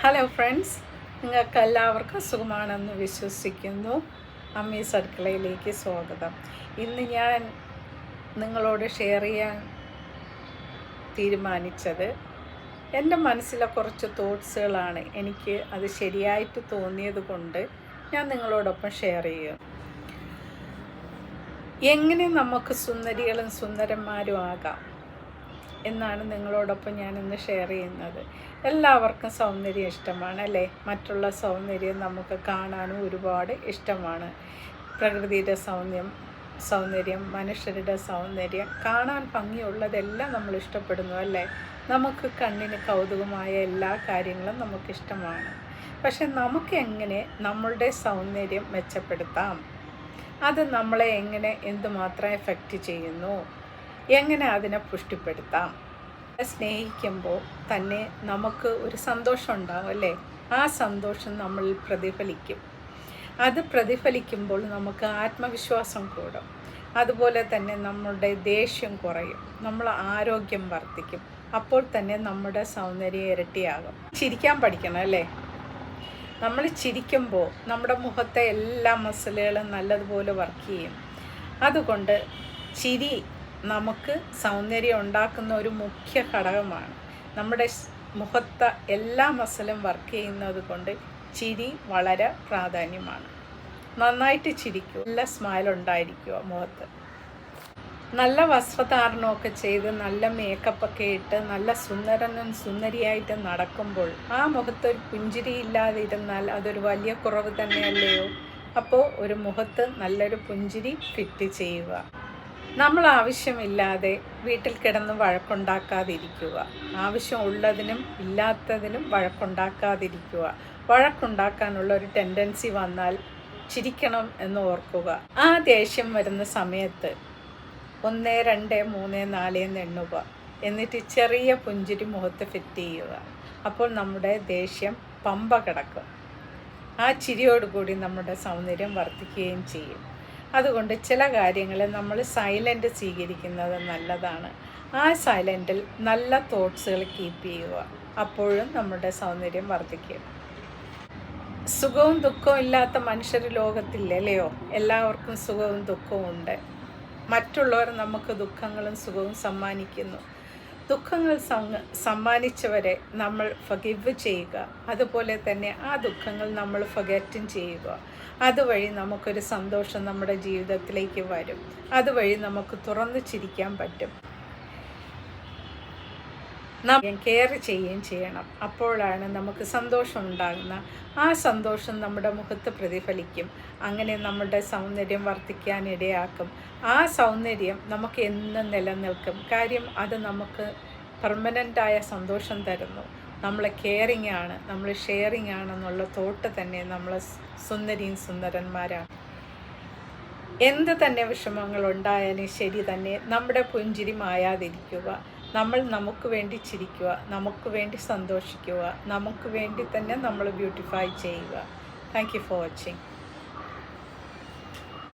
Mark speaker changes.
Speaker 1: Hello friends, നിങ്ങൾക്ക് എല്ലാവർക്കും സുഖമാണെന്ന് വിശ്വസിക്കുന്നു. അമ്മീസ് അടുക്കളയിലേക്ക് സ്വാഗതം. ഇന്ന് ഞാൻ നിങ്ങളോട് ഷെയർ ചെയ്യാൻ തീരുമാനിച്ചത് എൻ്റെ മനസ്സിലെ കുറച്ച് തോട്ട്സുകളാണ്. എനിക്ക് അത് ശരിയായിട്ട് തോന്നിയത് കൊണ്ട് ഞാൻ നിങ്ങളോടൊപ്പം ഷെയർ ചെയ്യും. എങ്ങനെ നമുക്ക് സുന്ദരികളും സുന്ദരന്മാരും ആകാം എന്നാണ് നിങ്ങളോടൊപ്പം ഞാനിന്ന് ഷെയർ ചെയ്യുന്നത്. എല്ലാവർക്കും സൗന്ദര്യം ഇഷ്ടമാണ് അല്ലേ? മറ്റുള്ള സൗന്ദര്യം നമുക്ക് കാണാനും ഒരുപാട് ഇഷ്ടമാണ്. പ്രകൃതിയുടെ സൗന്ദര്യം, മനുഷ്യരുടെ സൗന്ദര്യം, കാണാൻ ഭംഗിയുള്ളതെല്ലാം നമ്മൾ ഇഷ്ടപ്പെടുന്നു അല്ലേ? നമുക്ക് കണ്ണിന് കൗതുകമായ എല്ലാ കാര്യങ്ങളും നമുക്കിഷ്ടമാണ്. പക്ഷെ നമുക്ക് എങ്ങനെ നമ്മളുടെ സൗന്ദര്യം മെച്ചപ്പെടുത്താം? അത് നമ്മളെ എങ്ങനെ എന്തുമാത്രം എഫക്റ്റ് ചെയ്യുന്നു? എങ്ങനെ അതിനെ പുഷ്ടിപ്പെടുത്താം? സ്നേഹിക്കുമ്പോൾ തന്നെ നമുക്ക് ഒരു സന്തോഷം ഉണ്ടാവും അല്ലേ? ആ സന്തോഷം നമ്മളിൽ പ്രതിഫലിക്കും. അത് പ്രതിഫലിക്കുമ്പോൾ നമുക്ക് ആത്മവിശ്വാസം കൂടും. അതുപോലെ തന്നെ നമ്മുടെ ദേഷ്യം കുറയും, നമ്മൾ ആരോഗ്യം വർദ്ധിക്കും. അപ്പോൾ തന്നെ നമ്മുടെ സൗന്ദര്യം ഇരട്ടിയാകും. ചിരിക്കാൻ പഠിക്കണം അല്ലേ? നമ്മൾ ചിരിക്കുമ്പോൾ നമ്മുടെ മുഖത്തെ എല്ലാ മസിലുകളും നല്ലതുപോലെ വർക്ക് ചെയ്യും. അതുകൊണ്ട് ചിരി നമുക്ക് സൗന്ദര്യം ഉണ്ടാക്കുന്ന ഒരു മുഖ്യ ഘടകമാണ്. നമ്മുടെ മുഖത്തെ എല്ലാ മസിലും വർക്ക് ചെയ്യുന്നത് കൊണ്ട് ചിരി വളരെ പ്രാധാന്യമാണ്. നന്നായിട്ട് ചിരിക്കുക, നല്ല സ്മൈൽ ഉണ്ടായിരിക്കുക മുഖത്ത്. നല്ല വസ്ത്രധാരണമൊക്കെ ചെയ്ത് നല്ല മേക്കപ്പൊക്കെ ഇട്ട് നല്ല സുന്ദരനും സുന്ദരിയായിട്ട് നടക്കുമ്പോൾ ആ മുഖത്തൊരു പുഞ്ചിരി ഇല്ലാതിരുന്നാൽ അതൊരു വലിയ കുറവ് തന്നെയല്ലയോ? അപ്പോൾ ഒരു മുഖത്ത് നല്ലൊരു പുഞ്ചിരി ഫിറ്റ് ചെയ്യുക. നമ്മൾ ആവശ്യമില്ലാതെ വീട്ടിൽ കിടന്ന് വഴക്കുണ്ടാക്കാതിരിക്കുക. ആവശ്യമുള്ളതിനും ഇല്ലാത്തതിനും വഴക്കുണ്ടാക്കാതിരിക്കുക. വഴക്കുണ്ടാക്കാനുള്ള ഒരു ടെൻഡൻസി വന്നാൽ ചിരിക്കണം എന്ന് ഓർക്കുക. ആ ദേഷ്യം വരുന്ന സമയത്ത് 1, 2, 3, 4 എന്ന് എണ്ണുക. എന്നിട്ട് ചെറിയ പുഞ്ചിരി മുഖത്ത് ഫിറ്റ് ചെയ്യുക. അപ്പോൾ നമ്മുടെ ദേഷ്യം പമ്പ കിടക്കും. ആ ചിരിയോടുകൂടി നമ്മുടെ സൗന്ദര്യം വർദ്ധിക്കുകയും ചെയ്യും. അതുകൊണ്ട് ചില കാര്യങ്ങൾ നമ്മൾ സൈലൻ്റ് സ്വീകരിക്കുന്നത് നല്ലതാണ്. ആ സൈലൻറ്റിൽ നല്ല തോട്ട്സുകൾ കീപ്പ് ചെയ്യുക. അപ്പോഴും നമ്മുടെ സൗന്ദര്യം വർദ്ധിക്കും. സുഖവും ദുഃഖവും ഇല്ലാത്ത മനുഷ്യർ ലോകത്തില്ലല്ലയോ? എല്ലാവർക്കും സുഖവും ദുഃഖവും ഉണ്ട്. മറ്റുള്ളവർ നമുക്ക് ദുഃഖങ്ങളും സുഖവും സമ്മാനിക്കുന്നു. ദുഃഖങ്ങൾ സമ്മാനിച്ചവരെ നമ്മൾ ഫഗിവ് ചെയ്യുക. അതുപോലെ തന്നെ ആ ദുഃഖങ്ങൾ നമ്മൾ ഫഗറ്റും ചെയ്യുക. അതുവഴി നമുക്കൊരു സന്തോഷം നമ്മുടെ ജീവിതത്തിലേക്ക് വരും. അതുവഴി നമുക്ക് തുറന്നു ചിരിക്കാൻ പറ്റും. നാം കെയർ ചെയ്യുകയും ചെയ്യണം. അപ്പോഴാണ് നമുക്ക് സന്തോഷം ഉണ്ടാകുന്ന. ആ സന്തോഷം നമ്മുടെ മുഖത്ത് പ്രതിഫലിക്കും. അങ്ങനെ നമ്മുടെ സൗന്ദര്യം വർദ്ധിക്കാനിടയാക്കും. ആ സൗന്ദര്യം നമുക്ക് എന്നും നിലനിൽക്കും. കാര്യം അത് നമുക്ക് പെർമനൻ്റായ സന്തോഷം തരുന്നു. നമ്മൾ കെയറിങ് ആണ്, നമ്മൾ ഷെയറിങ് ആണെന്നുള്ള തോട്ട് തന്നെ നമ്മൾ സുന്ദരിയും സുന്ദരന്മാരാണ്. എന്ത് തന്നെ വിഷമങ്ങൾ ഉണ്ടായാലും ശരി തന്നെ നമ്മുടെ പുഞ്ചിരി മായാതിരിക്കുക. നമ്മൾ നമുക്ക് വേണ്ടി ചിരിക്കുക, നമുക്ക് വേണ്ടി സന്തോഷിക്കുക, നമുക്ക് വേണ്ടി തന്നെ നമ്മൾ ബ്യൂട്ടിഫൈ ചെയ്യുക. Thank you for watching.